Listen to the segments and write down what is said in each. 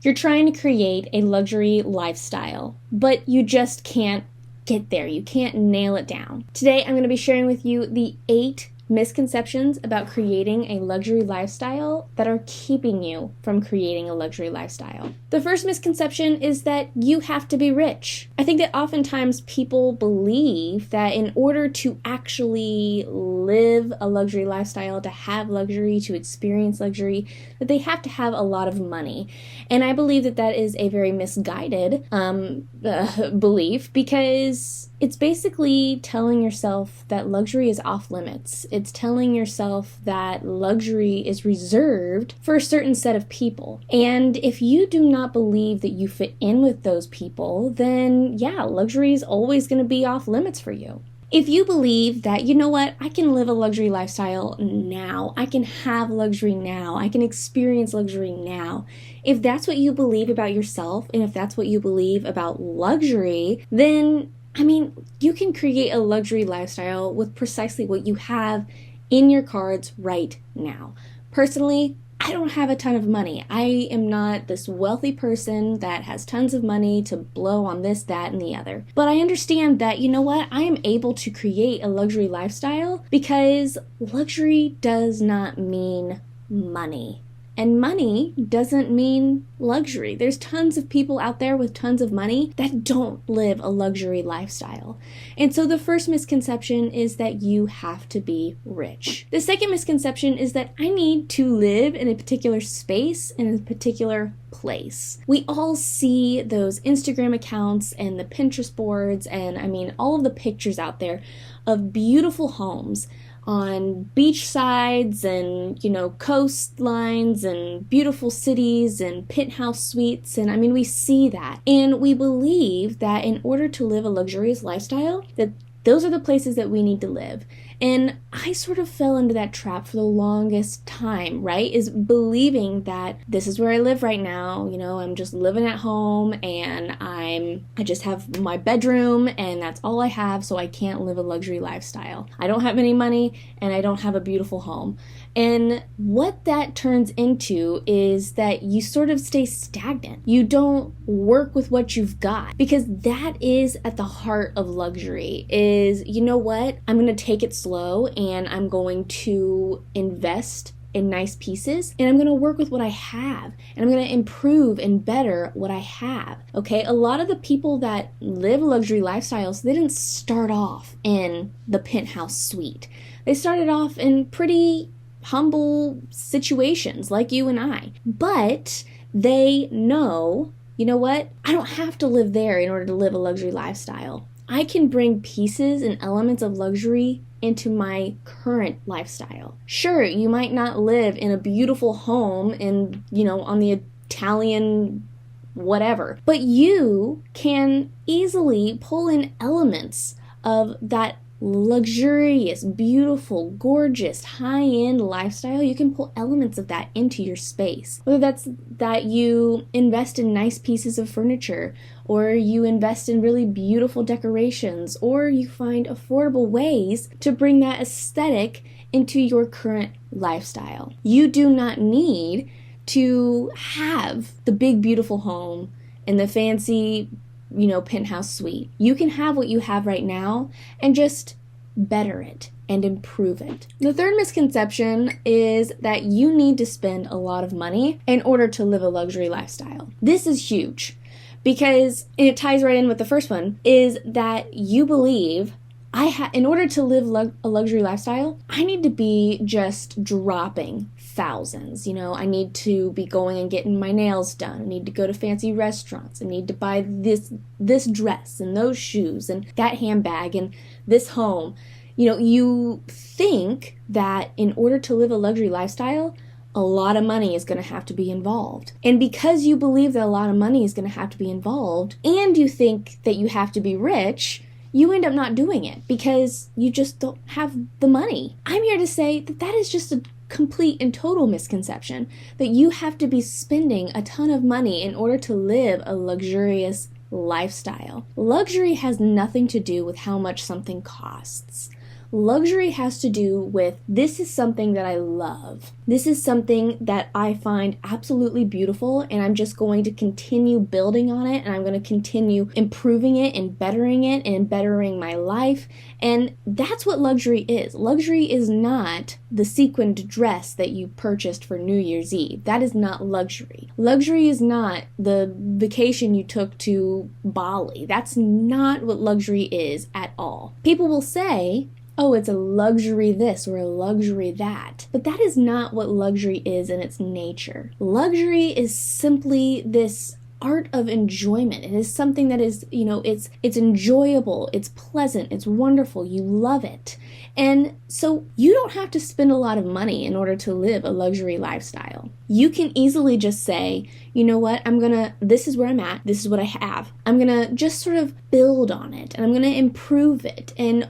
You're trying to create a luxury lifestyle, but you just can't get there. You can't nail it down. Today, I'm going to be sharing with you the 8 misconceptions about creating a luxury lifestyle that are keeping you from creating a luxury lifestyle. The first misconception is that you have to be rich. I think that oftentimes people believe that in order to actually live a luxury lifestyle, to have luxury, to experience luxury, that they have to have a lot of money. And I believe that that is a very misguided belief, because it's basically telling yourself that luxury is off limits. It's telling yourself that luxury is reserved for a certain set of people. And if you do not believe that you fit in with those people, then yeah, luxury is always going to be off limits for you. If you believe that, you know what, I can live a luxury lifestyle now, I can have luxury now, I can experience luxury now, if that's what you believe about yourself, and if that's what you believe about luxury, then you can create a luxury lifestyle with precisely what you have in your cards right now. Personally, I don't have a ton of money. I am not this wealthy person that has tons of money to blow on this, that, and the other. But I understand that, you know what, I am able to create a luxury lifestyle because luxury does not mean money. And money doesn't mean luxury. There's tons of people out there with tons of money that don't live a luxury lifestyle. And so the first misconception is that you have to be rich. The second misconception is that I need to live in a particular space, in a particular place. We all see those Instagram accounts and the Pinterest boards and all of the pictures out there of beautiful homes on beach sides and, coastlines and beautiful cities and penthouse suites. And we see that. And we believe that in order to live a luxurious lifestyle, that those are the places that we need to live. And I sort of fell into that trap for the longest time, right? Is believing that this is where I live right now. I'm just living at home and I just have my bedroom and that's all I have, so I can't live a luxury lifestyle. I don't have any money and I don't have a beautiful home. And what that turns into is that you sort of stay stagnant. You don't work with what you've got, because that is at the heart of luxury is, you know what, I'm going to take it slow and I'm going to invest in nice pieces and I'm going to work with what I have and I'm going to improve and better what I have. Okay, a lot of the people that live luxury lifestyles, they didn't start off in the penthouse suite. They started off in pretty humble situations like you and I, but they know, you know what, I don't have to live there in order to live a luxury lifestyle. I can bring pieces and elements of luxury into my current lifestyle. Sure, you might not live in a beautiful home in, on the Italian whatever, but you can easily pull in elements of that luxurious, beautiful, gorgeous, high-end lifestyle. You can pull elements of that into your space. Whether that's that you invest in nice pieces of furniture, or you invest in really beautiful decorations, or you find affordable ways to bring that aesthetic into your current lifestyle. You do not need to have the big, beautiful home and the fancy penthouse suite. You can have what you have right now and just better it and improve it. The third misconception is that you need to spend a lot of money in order to live a luxury lifestyle. This is huge because, and it ties right in with the first one, is that you believe in order to live a luxury lifestyle, I need to be just dropping thousands. I need to be going and getting my nails done. I need to go to fancy restaurants. I need to buy this dress and those shoes and that handbag and this home. You think that in order to live a luxury lifestyle, a lot of money is going to have to be involved. And because you believe that a lot of money is going to have to be involved, and you think that you have to be rich, you end up not doing it because you just don't have the money. I'm here to say that that is just a complete and total misconception, that you have to be spending a ton of money in order to live a luxurious lifestyle. Luxury has nothing to do with how much something costs. Luxury has to do with, this is something that I love. This is something that I find absolutely beautiful, and I'm just going to continue building on it, and I'm going to continue improving it and bettering my life. And that's what luxury is. Luxury is not the sequined dress that you purchased for New Year's Eve. That is not luxury. Luxury is not the vacation you took to Bali. That's not what luxury is at all. People will say, oh, it's a luxury this or a luxury that. But that is not what luxury is in its nature. Luxury is simply this art of enjoyment. It is something that is, it's enjoyable, it's pleasant, it's wonderful, you love it. And so you don't have to spend a lot of money in order to live a luxury lifestyle. You can easily just say, you know what, this is where I'm at, this is what I have. I'm gonna just sort of build on it, and I'm gonna improve it, and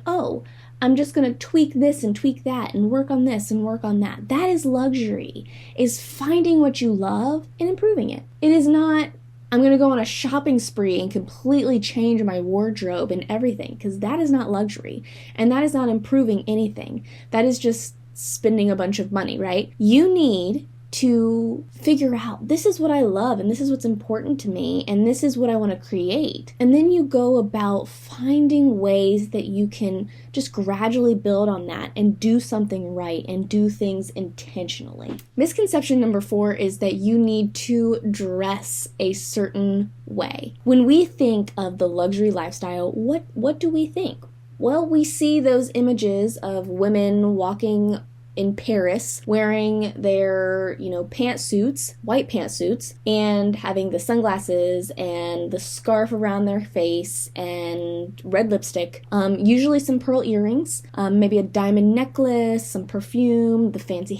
I'm just going to tweak this and tweak that and work on this and work on that. That is luxury, is finding what you love and improving it. It is not, I'm going to go on a shopping spree and completely change my wardrobe and everything, because that is not luxury, and that is not improving anything. That is just spending a bunch of money, right? You need to figure out, this is what I love, and this is what's important to me, and this is what I want to create. And then you go about finding ways that you can just gradually build on that and do something right and do things intentionally. Misconception number 4 is that you need to dress a certain way. When we think of the luxury lifestyle, what do we think? Well, we see those images of women walking in Paris wearing their, pantsuits, white pantsuits, and having the sunglasses and the scarf around their face and red lipstick, usually some pearl earrings, maybe a diamond necklace, some perfume, the fancy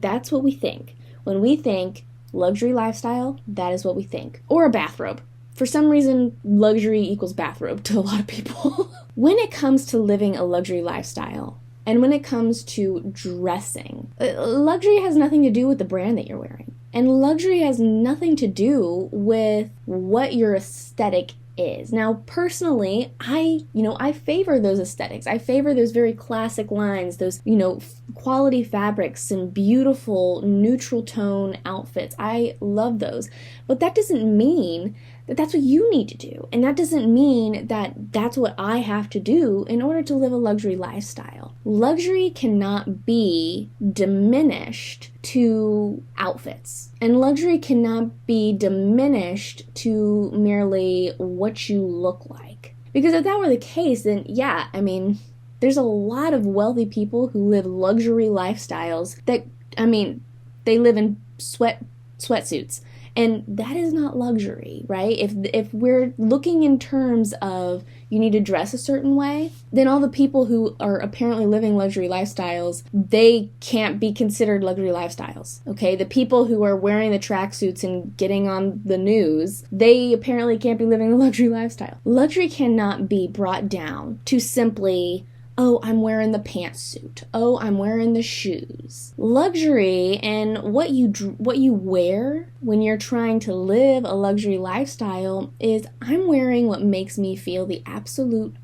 that's what we think. When we think luxury lifestyle, that is what we think. Or a bathrobe. For some reason, luxury equals bathrobe to a lot of people. When it comes to living a luxury lifestyle, and when it comes to dressing, luxury has nothing to do with the brand that you're wearing. And luxury has nothing to do with what your aesthetic is. Now, personally, I favor those aesthetics. I favor those very classic lines, those, quality fabrics and beautiful neutral tone outfits. I love those. But that doesn't mean that that's what you need to do. And that doesn't mean that that's what I have to do in order to live a luxury lifestyle. Luxury cannot be diminished to outfits. And luxury cannot be diminished to merely what you look like. Because if that were the case, then there's a lot of wealthy people who live luxury lifestyles that, they live in sweatsuits. And that is not luxury, right? If we're looking in terms of you need to dress a certain way, then all the people who are apparently living luxury lifestyles, they can't be considered luxury lifestyles, okay? The people who are wearing the tracksuits and getting on the news, they apparently can't be living a luxury lifestyle. Luxury cannot be brought down to simply, oh, I'm wearing the pantsuit. Oh, I'm wearing the shoes. Luxury and what you wear when you're trying to live a luxury lifestyle is, I'm wearing what makes me feel the absolute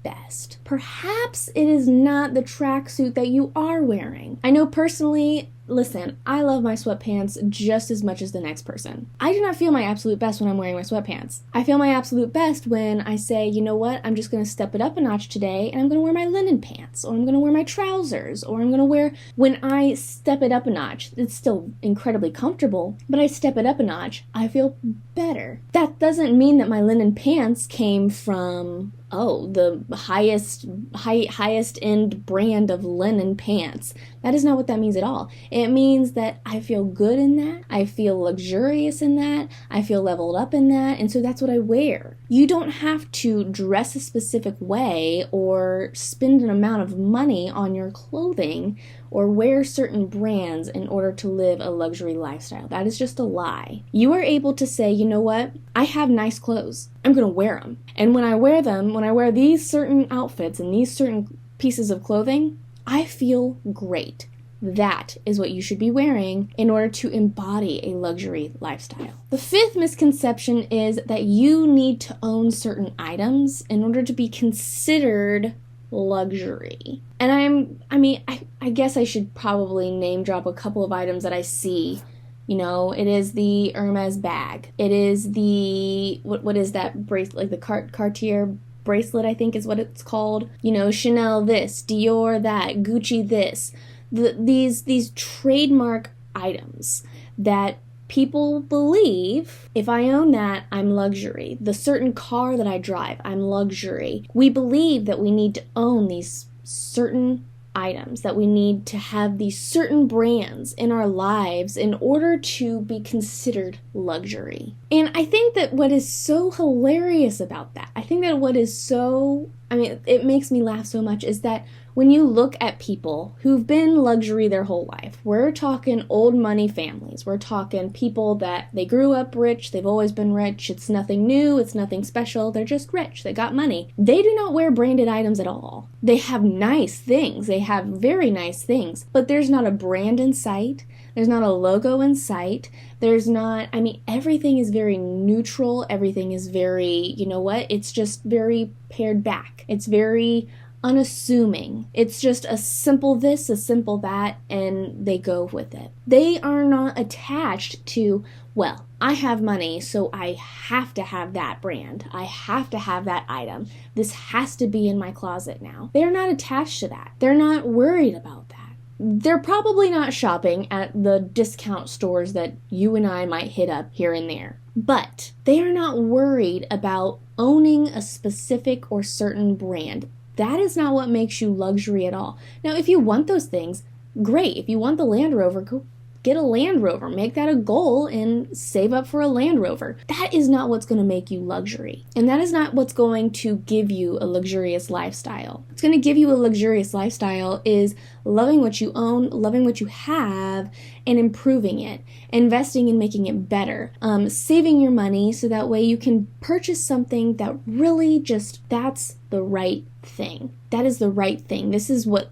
best. Perhaps it is not the tracksuit that you are wearing. I know personally, listen, I love my sweatpants just as much as the next person. I do not feel my absolute best when I'm wearing my sweatpants. I feel my absolute best when I say, you know what, I'm just going to step it up a notch today, and I'm going to wear my linen pants, or I'm going to wear my trousers, or I'm going to wear, when I step it up a notch, it's still incredibly comfortable, but I step it up a notch, I feel better. That doesn't mean that my linen pants came from, the highest end brand of linen pants. That is not what that means at all. It means that I feel good in that, I feel luxurious in that, I feel leveled up in that, and so that's what I wear. You don't have to dress a specific way or spend an amount of money on your clothing or wear certain brands in order to live a luxury lifestyle. That is just a lie. You are able to say, you know what? I have nice clothes. I'm going to wear them. And when I wear them, when I wear these certain outfits and these certain pieces of clothing, I feel great. That is what you should be wearing in order to embody a luxury lifestyle. The 5th misconception is that you need to own certain items in order to be considered luxury. And I guess I should probably name drop a couple of items that I see. You know, it is the Hermes bag. It is the, what is that bracelet, like the Cartier bracelet, I think is what it's called. You know, Chanel this, Dior that, Gucci this. These trademark items that people believe, if I own that, I'm luxury. The certain car that I drive, I'm luxury. We believe that we need to own these certain items, that we need to have these certain brands in our lives in order to be considered luxury. And I think that what is so hilarious about that, it makes me laugh so much, is that when you look at people who've been luxury their whole life, we're talking old money families. We're talking people that they grew up rich, they've always been rich, it's nothing new, it's nothing special, they're just rich, they got money. They do not wear branded items at all. They have nice things, they have very nice things, but there's not a brand in sight, there's not a logo in sight, everything is very neutral, everything is very, it's just very pared back. It's very unassuming. It's just a simple this, a simple that, and they go with it. They are not attached to, well, I have money, so I have to have that brand. I have to have that item. This has to be in my closet now. They're not attached to that. They're not worried about that. They're probably not shopping at the discount stores that you and I might hit up here and there. But they are not worried about owning a specific or certain brand. That is not what makes you luxury at all. Now, if you want those things, great. If you want the Land Rover, go get a Land Rover. Make that a goal and save up for a Land Rover. That is not what's going to make you luxury. And that is not what's going to give you a luxurious lifestyle. What's going to give you a luxurious lifestyle is loving what you own, loving what you have, and improving it, investing in making it better, saving your money so that way you can purchase something that really that's the right thing. That is the right thing. This is what,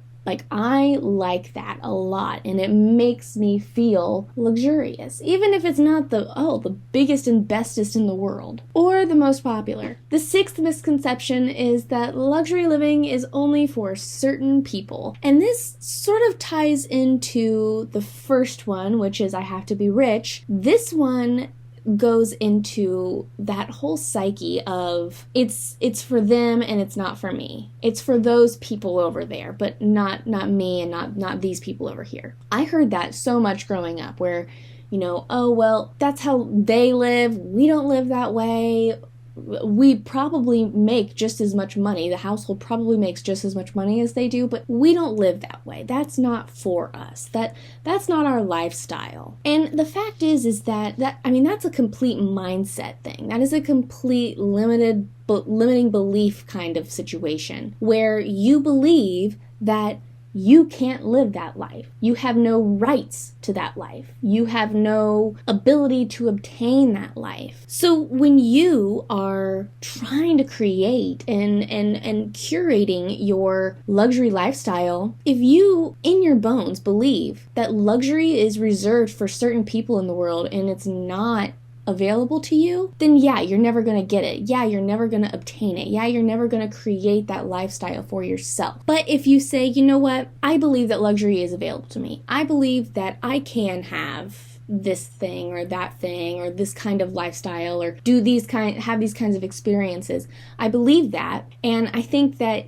I like that a lot, and it makes me feel luxurious, even if it's not the biggest and bestest in the world, or the most popular. The sixth misconception is that luxury living is only for certain people, and this sort of ties into the first one, which is I have to be rich. This one goes into that whole psyche of it's for them and it's not for me. It's for those people over there, but not me and not these people over here. I heard that so much growing up where, oh, well, that's how they live. We don't live that way. We probably make just as much money. The household probably makes just as much money as they do, but we don't live that way. That's not for us. That's not our lifestyle. And the fact is that that's a complete mindset thing. That is a complete limiting belief kind of situation where you believe that you can't live that life. You have no rights to that life. You have no ability to obtain that life. So when you are trying to create and curating your luxury lifestyle, if you in your bones believe that luxury is reserved for certain people in the world and it's not available to you, then yeah, you're never going to get it. Yeah, you're never going to obtain it. Yeah, you're never going to create that lifestyle for yourself. But if you say, you know what, I believe that luxury is available to me. I believe that I can have this thing or that thing or this kind of lifestyle or have these kinds of experiences. I believe that, and I think that,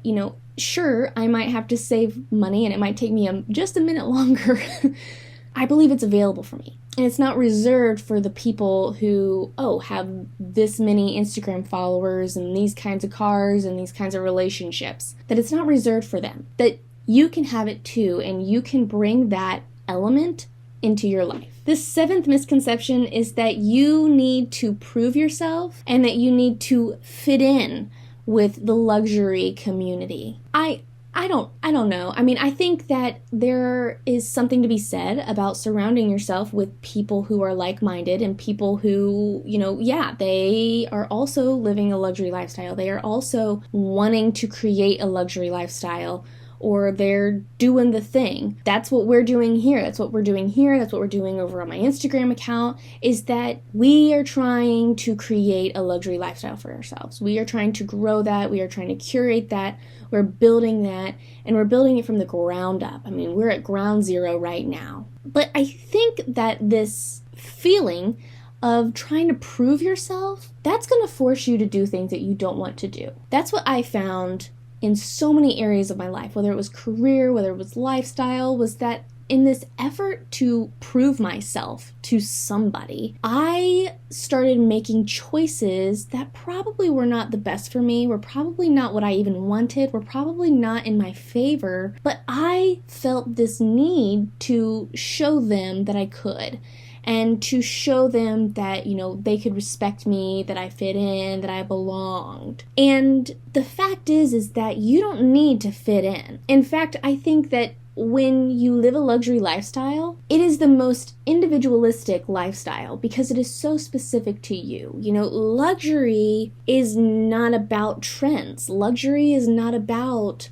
sure, I might have to save money and it might take me just a minute longer. I believe it's available for me. And it's not reserved for the people who, have this many Instagram followers and these kinds of cars and these kinds of relationships. That it's not reserved for them. That you can have it too, and you can bring that element into your life. The seventh misconception is that you need to prove yourself and that you need to fit in with the luxury community. I don't know. I think that there is something to be said about surrounding yourself with people who are like-minded and people who, they are also living a luxury lifestyle. They are also wanting to create a luxury lifestyle or they're doing the thing. That's what we're doing here. That's what we're doing here. That's what we're doing over on my Instagram account, is that we are trying to create a luxury lifestyle for ourselves. We are trying to grow that. We are trying to curate that. We're building that, and we're building it from the ground up. I mean, we're at ground zero right now. But I think that this feeling of trying to prove yourself, that's going to force you to do things that you don't want to do. That's what I found in so many areas of my life, whether it was career, whether it was lifestyle, was that in this effort to prove myself to somebody, I started making choices that probably were not the best for me, were probably not what I even wanted, were probably not in my favor, but I felt this need to show them that I could. And to show them that, they could respect me, that I fit in, that I belonged. And the fact is that you don't need to fit in. In fact, I think that when you live a luxury lifestyle, it is the most individualistic lifestyle because it is so specific to you. Luxury is not about trends. Luxury is not about,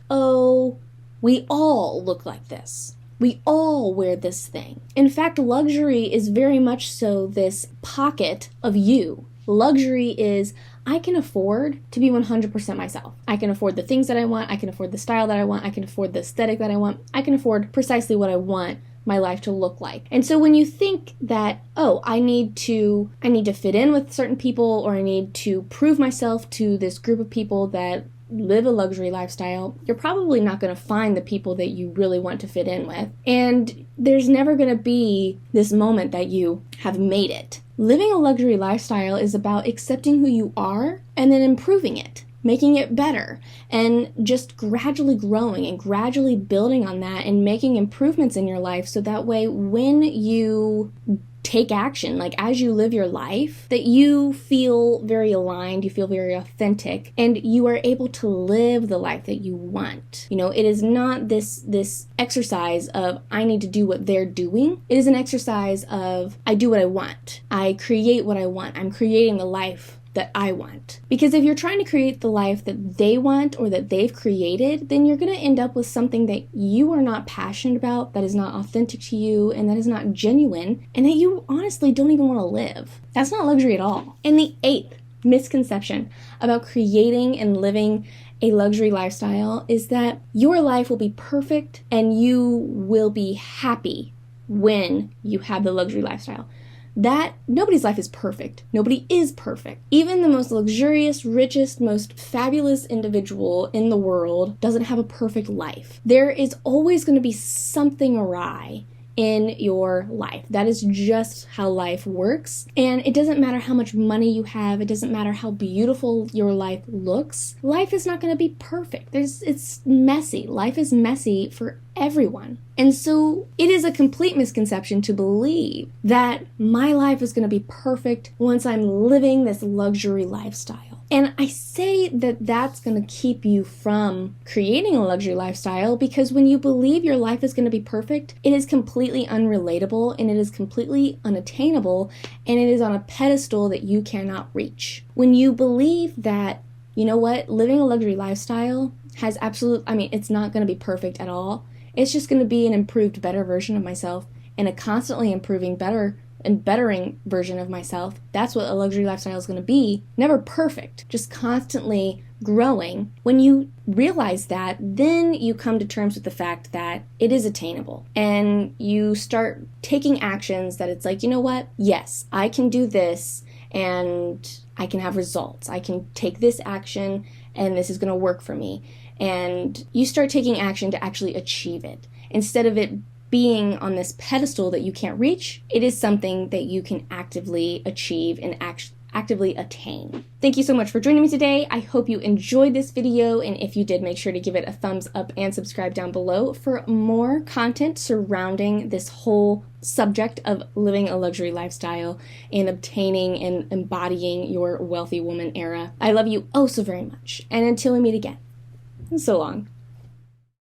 we all look like this. We all wear this thing. In fact, luxury is very much so this pocket of you. Luxury is, I can afford to be 100% myself. I can afford the things that I want. I can afford the style that I want. I can afford the aesthetic that I want. I can afford precisely what I want my life to look like. And so when you think that, I need to fit in with certain people, or I need to prove myself to this group of people that live a luxury lifestyle, you're probably not going to find the people that you really want to fit in with. And there's never going to be this moment that you have made it. Living a luxury lifestyle is about accepting who you are and then improving it, making it better, and just gradually growing and gradually building on that and making improvements in your life, so that way when you take action, like as you live your life, that you feel very aligned, you feel very authentic, and you are able to live the life that you want. It is not this exercise of I need to do what they're doing. It is an exercise of I do what I want. I create what I want. I'm creating the life that I want. Because if you're trying to create the life that they want or that they've created, then you're going to end up with something that you are not passionate about, that is not authentic to you, and that is not genuine, and that you honestly don't even want to live. That's not luxury at all. And the 8th misconception about creating and living a luxury lifestyle is that your life will be perfect and you will be happy when you have the luxury lifestyle. That nobody's life is perfect. Nobody is perfect. Even the most luxurious, richest, most fabulous individual in the world doesn't have a perfect life. There is always going to be something awry in your life. That is just how life works. And it doesn't matter how much money you have. It doesn't matter how beautiful your life looks. Life is not going to be perfect. It's messy. Life is messy for everyone. And so it is a complete misconception to believe that my life is going to be perfect once I'm living this luxury lifestyle. And I say that that's going to keep you from creating a luxury lifestyle, because when you believe your life is going to be perfect, it is completely unrelatable, and it is completely unattainable, and it is on a pedestal that you cannot reach. When you believe that, living a luxury lifestyle has it's not going to be perfect at all. It's just going to be an improved, better version of myself, and a constantly improving, better and bettering version of myself. That's what a luxury lifestyle is going to be. Never perfect, just constantly growing. When you realize that, then you come to terms with the fact that it is attainable, and you start taking actions that it's like, yes, I can do this and I can have results. I can take this action and this is going to work for me. And you start taking action to actually achieve it. Instead of it being on this pedestal that you can't reach, it is something that you can actively achieve and actively attain. Thank you so much for joining me today. I hope you enjoyed this video, and if you did, make sure to give it a thumbs up and subscribe down below for more content surrounding this whole subject of living a luxury lifestyle and obtaining and embodying your wealthy woman era. I love you oh so very much, and until we meet again, so long.